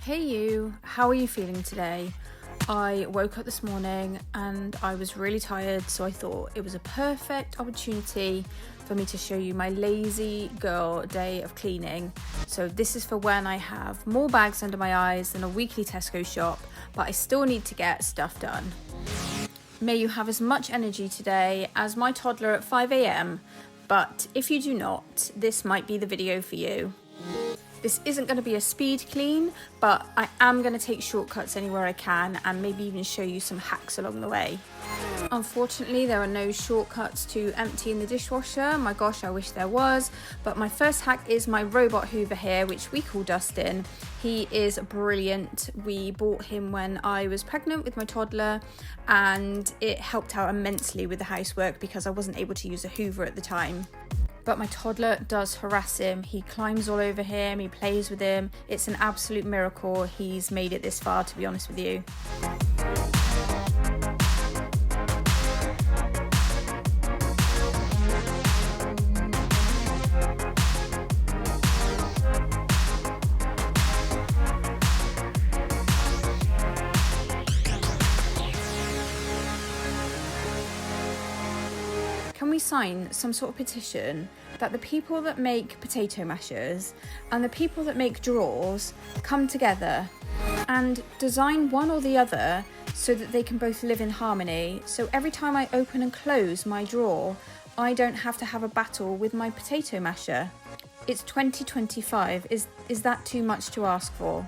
Hey you, how are you feeling today? I woke up this morning and I was really tired, so I thought it was a perfect opportunity for me to show you my lazy girl day of cleaning. So this is for when I have more bags under my eyes than a weekly Tesco shop, but I still need to get stuff done. May you have as much energy today as my toddler at 5 a.m, but if you do not, this might be the video for you. This isn't going to be a speed clean, but I am going to take shortcuts anywhere I can and maybe even show you some hacks along the way. Unfortunately, there are no shortcuts to emptying the dishwasher. My gosh, I wish there was. But my first hack is my robot hoover here, which we call Dustin. He is brilliant. We bought him when I was pregnant with my toddler, and it helped out immensely with the housework because I wasn't able to use a hoover at the time. But my toddler does harass him. He climbs all over him, he plays with him. It's an absolute miracle he's made it this far, to be honest with you. Can we sign some sort of petition that the people that make potato mashers and the people that make drawers come together and design one or the other so that they can both live in harmony? So every time I open and close my drawer, I don't have to have a battle with my potato masher. It's 2025. Is that too much to ask for?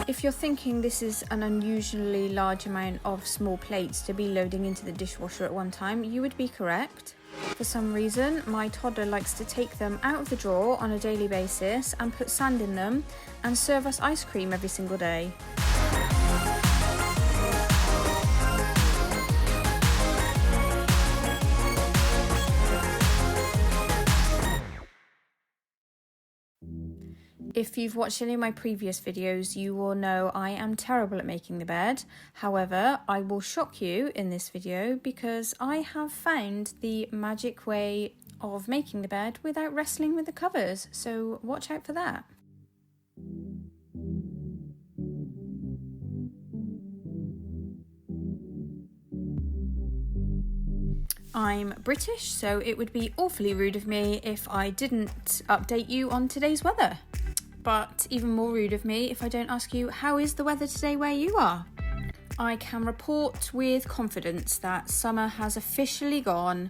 If you're thinking this is an unusually large amount of small plates to be loading into the dishwasher at one time, you would be correct. For some reason, my toddler likes to take them out of the drawer on a daily basis and put sand in them and serve us ice cream every single day. If you've watched any of my previous videos, you will know I am terrible at making the bed. However, I will shock you in this video because I have found the magic way of making the bed without wrestling with the covers. So watch out for that. I'm British, so it would be awfully rude of me if I didn't update you on today's weather. But even more rude of me if I don't ask you, how is the weather today where you are? I can report with confidence that summer has officially gone.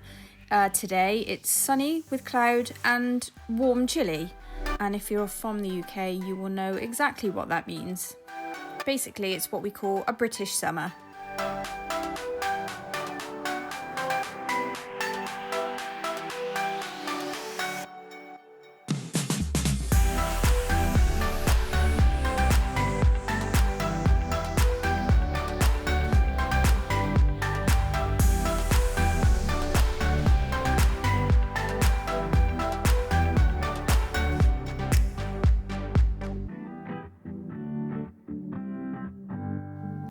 Today it's sunny with cloud and warm chilly. And if you're from the UK, you will know exactly what that means. Basically, it's what we call a British summer.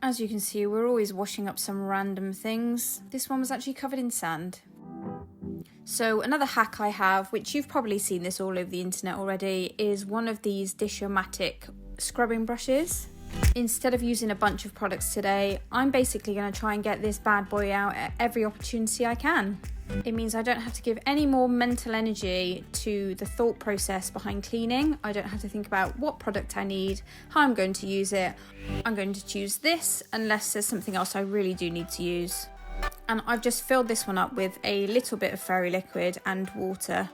As you can see, we're always washing up some random things. This one was actually covered in sand. So another hack I have, which you've probably seen this all over the internet already, is one of these Dishwashing scrubbing brushes. Instead of using a bunch of products today, I'm basically going to try and get this bad boy out at every opportunity I can. It means I don't have to give any more mental energy to the thought process behind cleaning. I don't have to think about what product I need, how I'm going to use it. I'm going to choose this unless there's something else I really do need to use. And I've just filled this one up with a little bit of fairy liquid and water.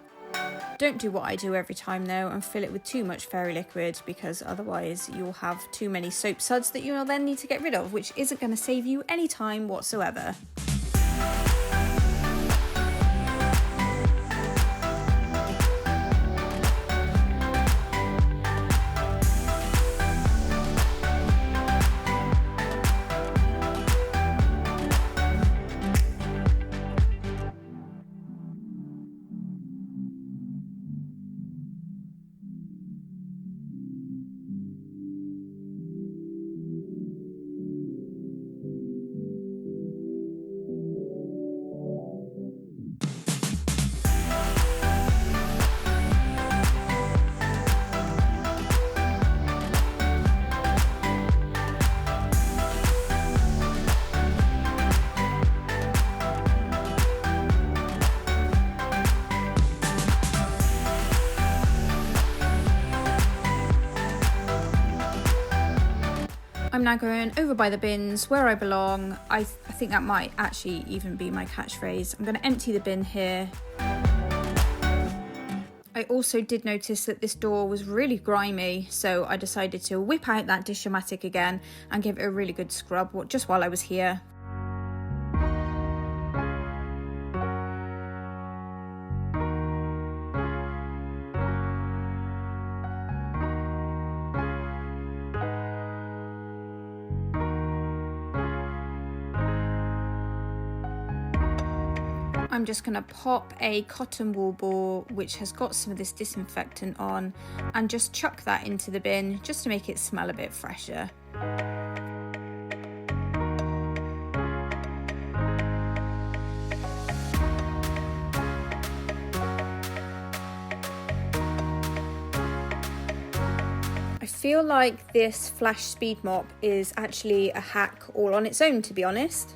Don't do what I do every time though and fill it with too much fairy liquid, because otherwise you'll have too many soap suds that you'll then need to get rid of, which isn't going to save you any time whatsoever. I'm now going over by the bins where I belong. I think that might actually even be my catchphrase. I'm going to empty the bin here. I also did notice that this door was really grimy, so I decided to whip out that Dishwashing again and give it a really good scrub just while I was here. I'm just going to pop a cotton wool ball which has got some of this disinfectant on and just chuck that into the bin just to make it smell a bit fresher. I feel like this flash speed mop is actually a hack all on its own, to be honest.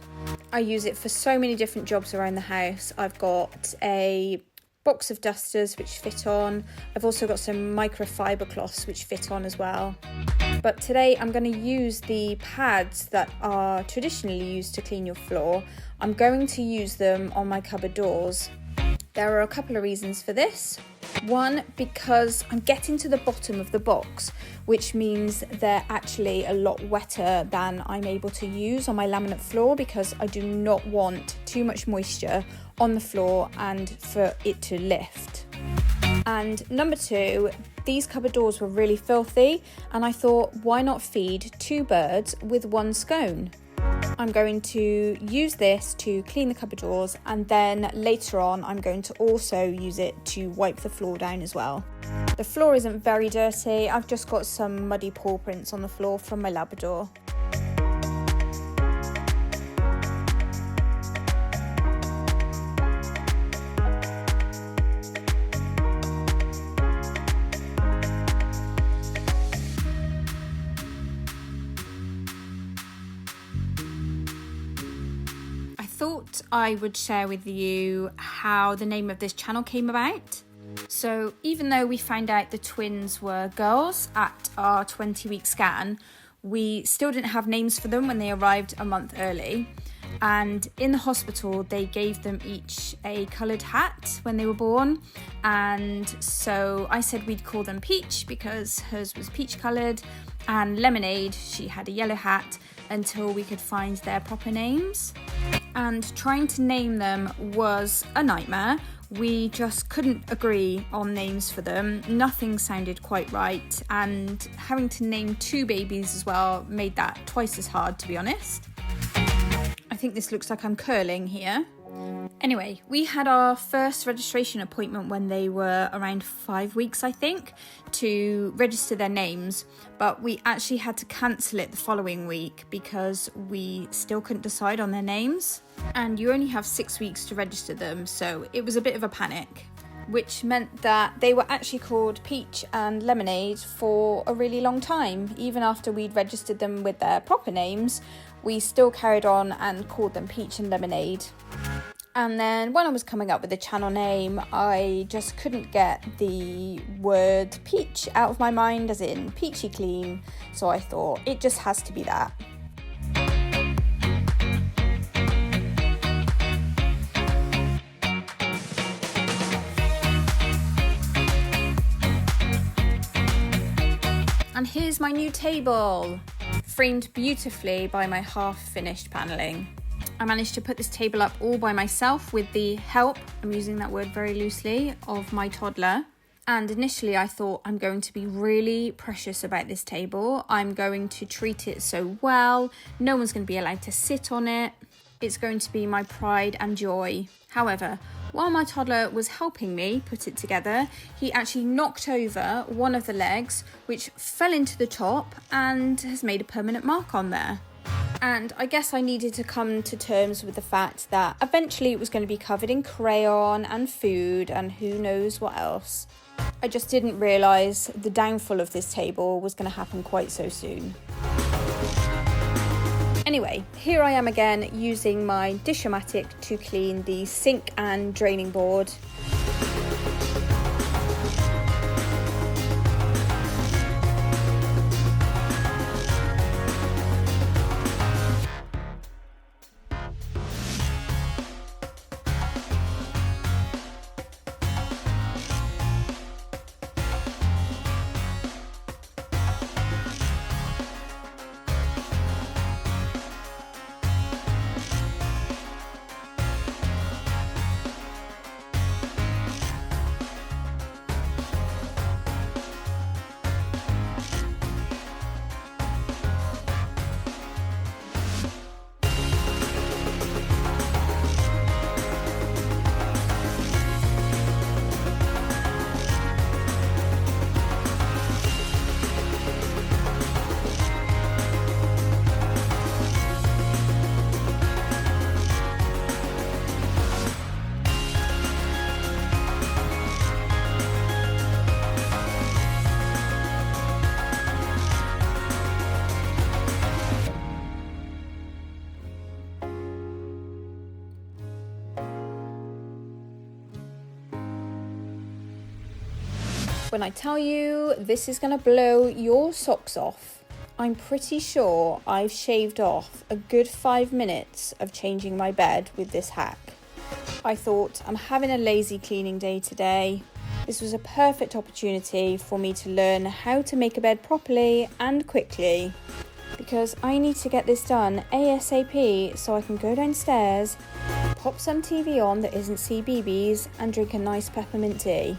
I use it for so many different jobs around the house. I've got a box of dusters which fit on. I've also got some microfiber cloths which fit on as well. But today I'm going to use the pads that are traditionally used to clean your floor. I'm going to use them on my cupboard doors. There are a couple of reasons for this. One, because I'm getting to the bottom of the box, which means they're actually a lot wetter than I'm able to use on my laminate floor, because I do not want too much moisture on the floor and for it to lift. And number two, these cupboard doors were really filthy, and I thought, why not feed two birds with one scone? I'm going to use this to clean the cupboard doors, and then later on I'm going to also use it to wipe the floor down as well. The floor isn't very dirty. I've just got some muddy paw prints on the floor from my Labrador. Thought I would share with you how the name of this channel came about. So even though we found out the twins were girls at our 20-week scan, we still didn't have names for them when they arrived a month early. And in the hospital, they gave them each a coloured hat when they were born. And so I said we'd call them Peach because hers was peach coloured, and Lemonade, she had a yellow hat, until we could find their proper names. And trying to name them was a nightmare. We just couldn't agree on names for them. Nothing sounded quite right, and having to name two babies as well made that twice as hard, to be honest. I think this looks like I'm curling here. Anyway, we had our first registration appointment when they were around 5 weeks, I think, to register their names, but we actually had to cancel it the following week because we still couldn't decide on their names, and you only have 6 weeks to register them, so it was a bit of a panic, which meant that they were actually called Peach and Lemonade for a really long time. Even after we'd registered them with their proper names, we still carried on and called them Peach and Lemonade. And then when I was coming up with the channel name, I just couldn't get the word peach out of my mind, as in peachy clean, so I thought it just has to be that. And here's my new table, framed beautifully by my half-finished panelling. I managed to put this table up all by myself with the help, I'm using that word very loosely, of my toddler. And initially I thought, I'm going to be really precious about this table. I'm going to treat it so well. No one's going to be allowed to sit on it. It's going to be my pride and joy. However, while my toddler was helping me put it together, he actually knocked over one of the legs, which fell into the top and has made a permanent mark on there. And I guess I needed to come to terms with the fact that eventually it was going to be covered in crayon and food and who knows what else. I just didn't realise the downfall of this table was going to happen quite so soon. Anyway, here I am again using my Dishwashing to clean the sink and draining board. When I tell you this is going to blow your socks off, I'm pretty sure I've shaved off a good 5 minutes of changing my bed with this hack. I thought, I'm having a lazy cleaning day today. This was a perfect opportunity for me to learn how to make a bed properly and quickly, because I need to get this done ASAP so I can go downstairs, pop some TV on that isn't CBeebies and drink a nice peppermint tea.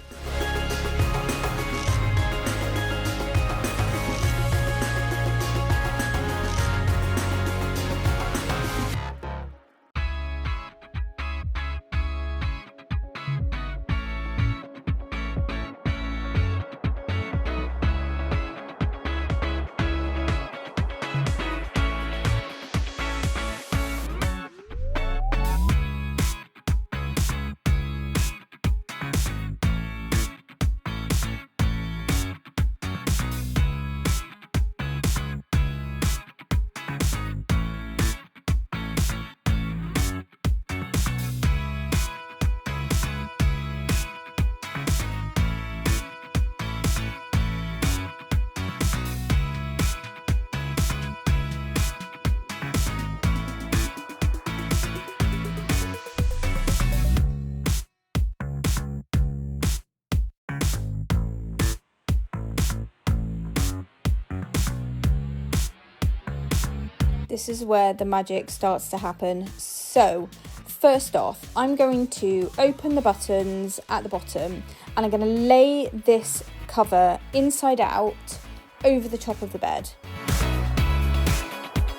This is where the magic starts to happen. So, first off, I'm going to open the buttons at the bottom and I'm going to lay this cover inside out over the top of the bed.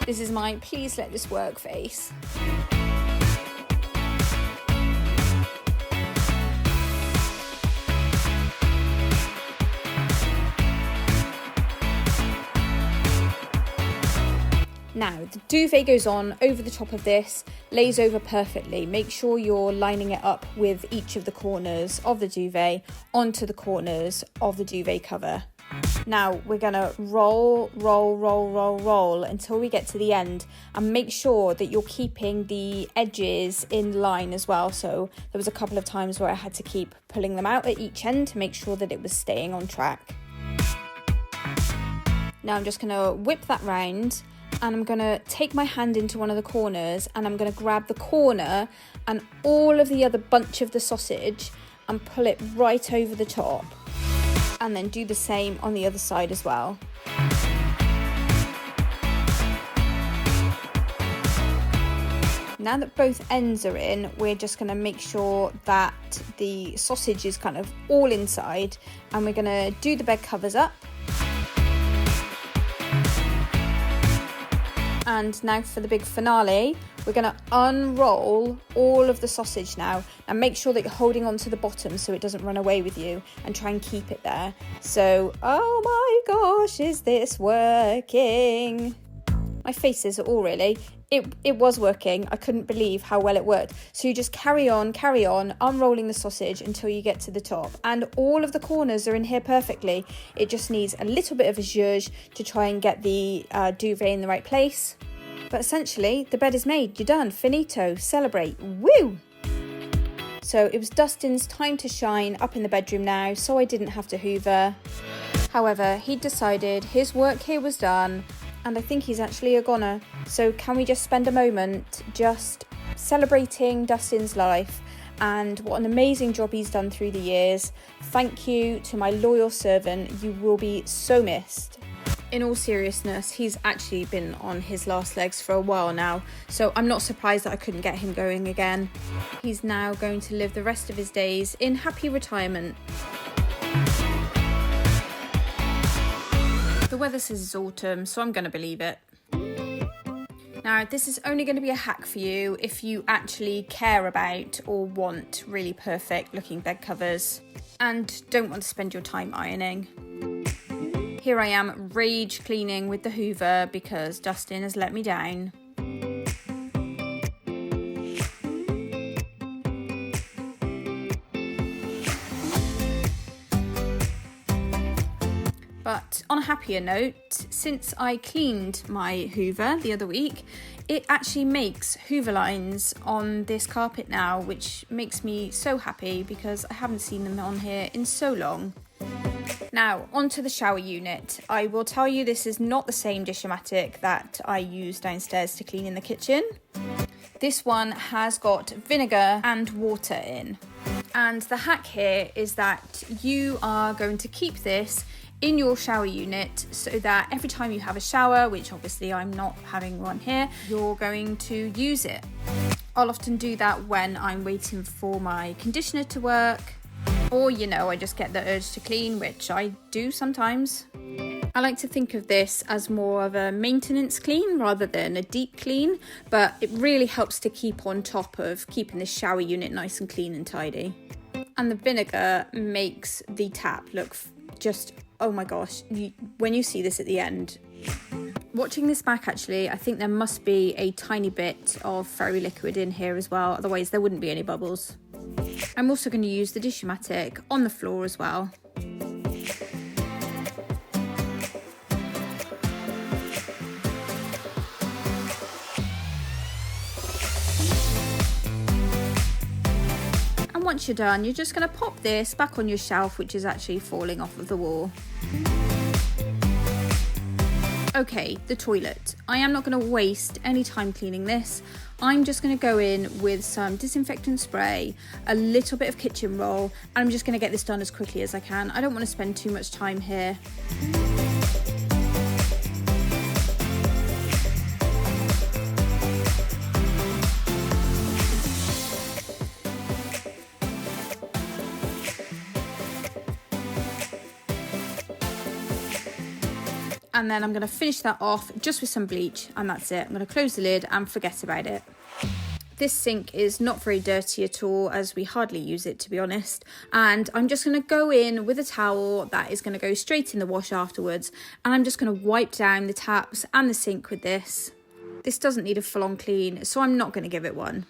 This is my please let this work face. Now, the duvet goes on over the top of this, lays over perfectly. Make sure you're lining it up with each of the corners of the duvet onto the corners of the duvet cover. Now, we're gonna roll until we get to the end, and make sure that you're keeping the edges in line as well. So there was a couple of times where I had to keep pulling them out at each end to make sure that it was staying on track. Now I'm just gonna whip that round, and I'm going to take my hand into one of the corners and I'm going to grab the corner and all of the other bunch of the sausage and pull it right over the top, and then do the same on the other side as well. Now that both ends are in, we're just going to make sure that the sausage is kind of all inside, and we're going to do the bed covers up. And now for the big finale, we're going to unroll all of the sausage now, and make sure that you're holding on to the bottom so it doesn't run away with you, and try and keep it there. So, oh my gosh, is this working? My face is all really. It was working. I couldn't believe how well it worked. So you just carry on, unrolling the sausage until you get to the top. And all of the corners are in here perfectly. It just needs a little bit of a zhuzh to try and get the duvet in the right place. But essentially, the bed is made. You're done. Finito. Celebrate. Woo! So it was Dustin's time to shine up in the bedroom now, so I didn't have to hoover. However, he decided his work here was done, and I think he's actually a goner. So can we just spend a moment just celebrating Dustin's life and what an amazing job he's done through the years. Thank you to my loyal servant. You will be so missed. In all seriousness, he's actually been on his last legs for a while now, so I'm not surprised that I couldn't get him going again. He's now going to live the rest of his days in happy retirement. The weather says it's autumn, so I'm going to believe it. Now, this is only going to be a hack for you if you actually care about or want really perfect looking bed covers and don't want to spend your time ironing. Here I am rage cleaning with the hoover because Dustin has let me down. But on a happier note, since I cleaned my hoover the other week, it actually makes hoover lines on this carpet now, which makes me so happy because I haven't seen them on here in so long. Now, onto the shower unit. I will tell you this is not the same Dishomatic that I use downstairs to clean in the kitchen. This one has got vinegar and water in. And the hack here is that you are going to keep this in your shower unit so that every time you have a shower, which obviously I'm not having one here, you're going to use it. I'll often do that when I'm waiting for my conditioner to work, or I just get the urge to clean, which I do sometimes. I like to think of this as more of a maintenance clean rather than a deep clean, but it really helps to keep on top of keeping the shower unit nice and clean and tidy. And the vinegar makes the tap look just, oh my gosh, when you see this at the end. Watching this back, actually, I think there must be a tiny bit of fairy liquid in here as well, otherwise there wouldn't be any bubbles. I'm also going to use the Dishomatic on the floor as well. And once you're done, you're just going to pop this back on your shelf, which is actually falling off of the wall. Okay, the toilet. I am not going to waste any time cleaning this. I'm just going to go in with some disinfectant spray, a little bit of kitchen roll, and I'm just going to get this done as quickly as I can. I don't want to spend too much time here. And then I'm going to finish that off just with some bleach, and that's it. I'm going to close the lid and forget about it. This sink is not very dirty at all, as we hardly use it, to be honest. And I'm just going to go in with a towel that is going to go straight in the wash afterwards. And I'm just going to wipe down the taps and the sink with this. This doesn't need a full-on clean, so I'm not going to give it one.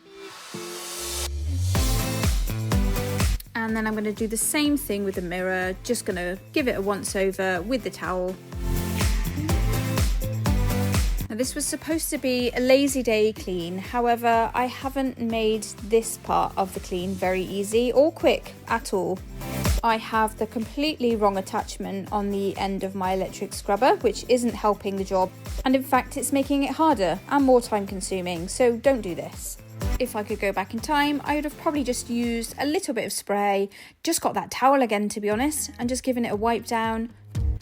And then I'm going to do the same thing with the mirror. Just going to give it a once over with the towel. Now, this was supposed to be a lazy day clean, however, I haven't made this part of the clean very easy or quick at all. I have the completely wrong attachment on the end of my electric scrubber, which isn't helping the job, and in fact it's making it harder and more time consuming, so don't do this. If I could go back in time, I would have probably just used a little bit of spray, just got that towel again to be honest, and just given it a wipe down.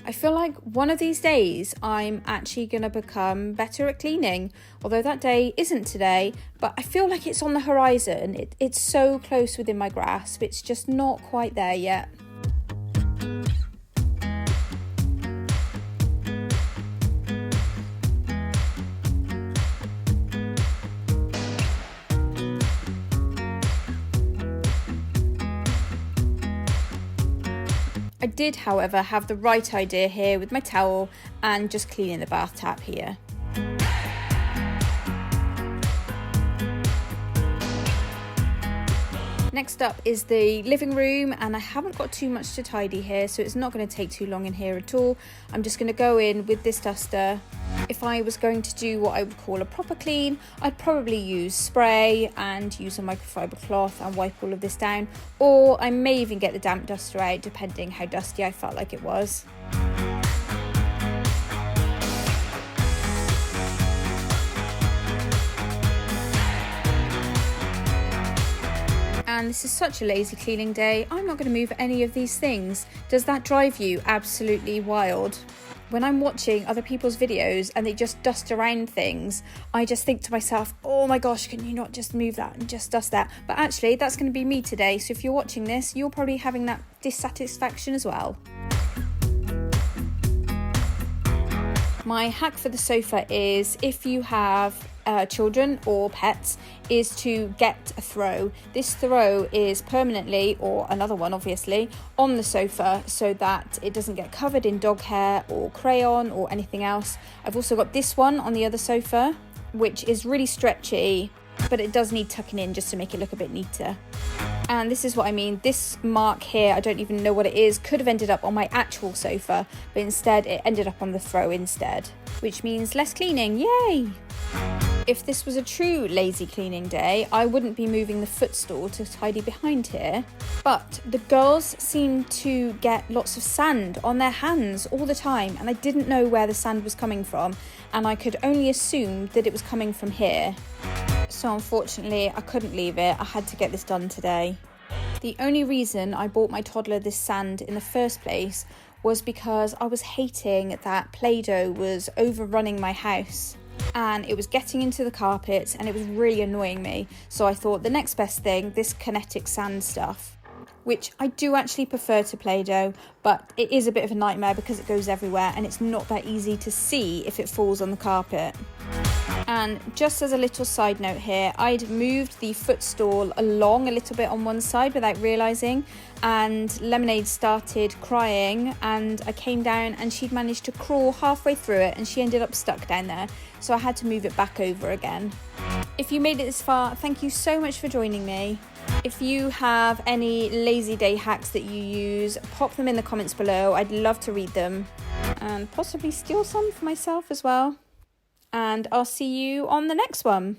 I feel like one of these days I'm actually going to become better at cleaning, although that day isn't today, but I feel like it's on the horizon. It's so close within my grasp, it's just not quite there yet. I did, however, have the right idea here with my towel and just cleaning the bath tap here. Next up is the living room, and I haven't got too much to tidy here, so it's not going to take too long in here at all. I'm just going to go in with this duster. If I was going to do what I would call a proper clean, I'd probably use spray and use a microfiber cloth and wipe all of this down, or I may even get the damp duster out depending how dusty I felt like it was. And this is such a lazy cleaning day, I'm not going to move any of these things. Does that drive you absolutely wild? When I'm watching other people's videos and they just dust around things, I just think to myself, oh my gosh, can you not just move that and just dust that? But actually, that's going to be me today, so if you're watching this, you're probably having that dissatisfaction as well. My hack for the sofa is, if you have children or pets, is to get a throw. This throw is permanently, or another one obviously, on the sofa so that it doesn't get covered in dog hair or crayon or anything else. I've also got this one on the other sofa, which is really stretchy, but it does need tucking in just to make it look a bit neater. And this is what I mean. This mark here, I don't even know what it is, could have ended up on my actual sofa, but instead it ended up on the throw instead, which means less cleaning. Yay! If this was a true lazy cleaning day, I wouldn't be moving the footstool to tidy behind here. But the girls seem to get lots of sand on their hands all the time, and I didn't know where the sand was coming from, and I could only assume that it was coming from here. So unfortunately, I couldn't leave it. I had to get this done today. The only reason I bought my toddler this sand in the first place was because I was hating that Play-Doh was overrunning my house. And it was getting into the carpets and it was really annoying me. So I thought the next best thing, this kinetic sand stuff, which I do actually prefer to Play-Doh, but it is a bit of a nightmare because it goes everywhere and it's not that easy to see if it falls on the carpet. And just as a little side note here, I'd moved the footstool along a little bit on one side without realising, and Lemonade started crying, and I came down and she'd managed to crawl halfway through it and she ended up stuck down there, so I had to move it back over again. If you made it this far, thank you so much for joining me. If you have any lazy day hacks that you use, pop them in the comments below. I'd love to read them and possibly steal some for myself as well. And I'll see you on the next one.